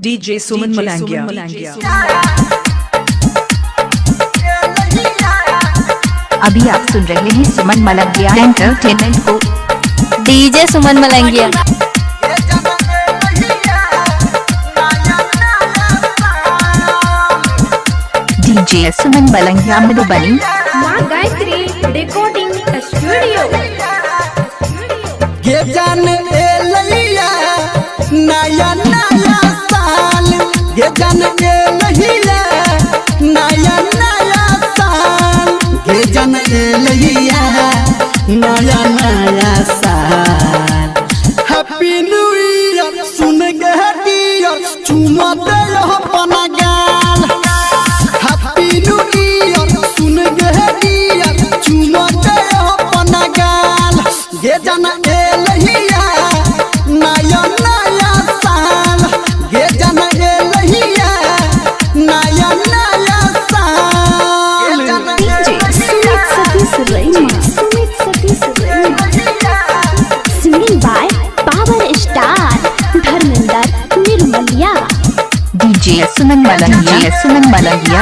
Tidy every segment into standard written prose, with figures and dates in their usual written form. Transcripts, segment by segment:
DJ Suman Malangia. अभी आप सुन रहे हैं सुमन मलंगिया एंटरटेनमेंट को। डीजे सुमन मलंगिया। डीजे सुमन मलंगिया मधुबनी। माँ गायत्री रिकॉर्डिंग स्टूडियो। ये जान ए लैया नया नया साल, ये जान ए लैया नया नया साल, ये जान ए लैया नया नया साल। हैप्पी न्यू ईयर सुन के डियर चुमा दे अपना गाल। हैप्पी न्यू ईयर सुन के डियर चुमा दे अपना गाल। ये जान ए लैया नया नया साल, ये जान ए लैया नया नया साल। सुमित सतीश रैना, Sumit Satish Raina. Singing by power star Dharmendra Nirmaliya. DJ Suman Malangiya. DJ Suman Malangiya.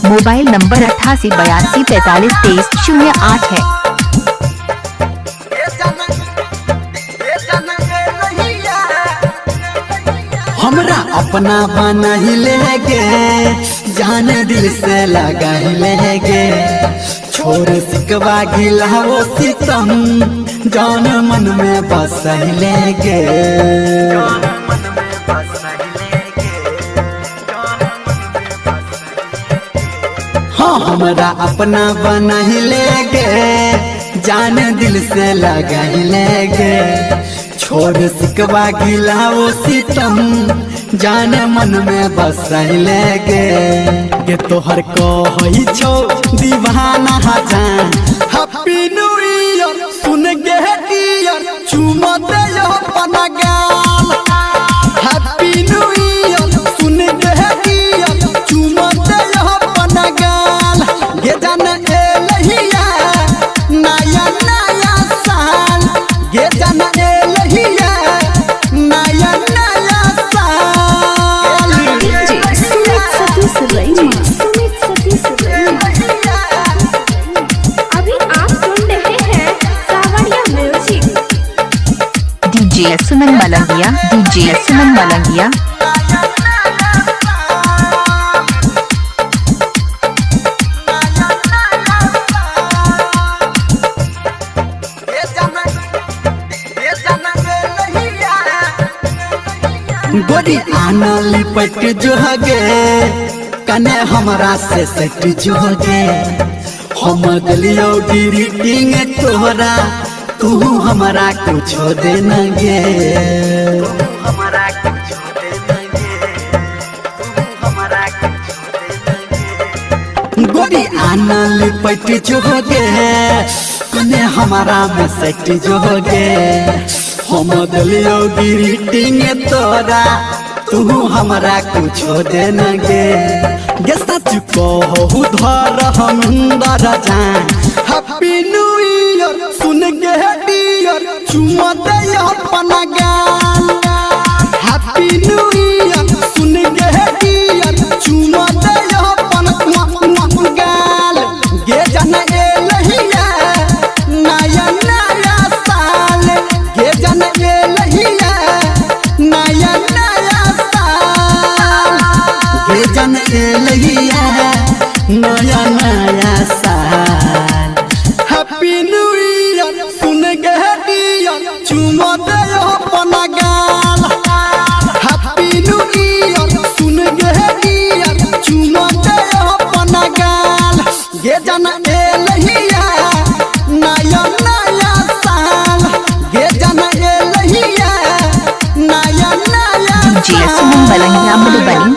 Mobile number 8882432308 है। हमरा अपना बना ही लेगे, जान दिल से लगा ही लेगे। छोड़ सिकवा गिला वो सितम, जान मन में बस ही लेगे। हाँ हमरा अपना बना ही लेगे, जान दिल से लगा ही लेगे। छोड़ सिकवा गिला वो सितम, जान मन में बस ही लेगे। ये तोहर को ही छो दीवाना जान। हैप्पी न्यू ईयर सुन के डियर चुमा दे अपना गाल। हैप्पी न्यू ईयर सुन के डियर चुमा दे अपना गाल। ये जान ए लैया नया नया साल, ये जान ए लैया नया नया साल। सुमित सतीश रैना, सुमित सतीश रैना। अभी आप सुन रहे हैं कावड़िया music. DJ Suman Malangiya. DJ Suman Malangia. गोरी आना लिपट जो गे, कने हमरा से सट जो गे। हम गलियो ग्रीटिंग तोहरा, तू हमरा कुछ देना गे। गोरी आना लिपट जो गे, कने हमरा में सट जो गे। हम गलियो ग्रीटिंग तोरा, तू हमरा कुछ देना गे। गे सच कहू धर हम जान। हैप्पी न्यू ईयर सुन के डियर चुमा दे अपना गाल। हैप्पी न्यू ईयर सुन के डियर चुमा दे अपना गाल। ये जान ए लैया नया नया साल, ये जान ए लैया नया नया साल, ये जान ए लैया नया नया साल। हैप्पी न्यू ईयर सुन के डियर चुमा दे अपना गाल। हैप्पी न्यू ईयर सुन के डियर चुमा दे अपना गाल। ये जान ए लैया नया नया साल, ये जान ए लैया नया नया डीजे सुमन मलंगिया मधुबनी।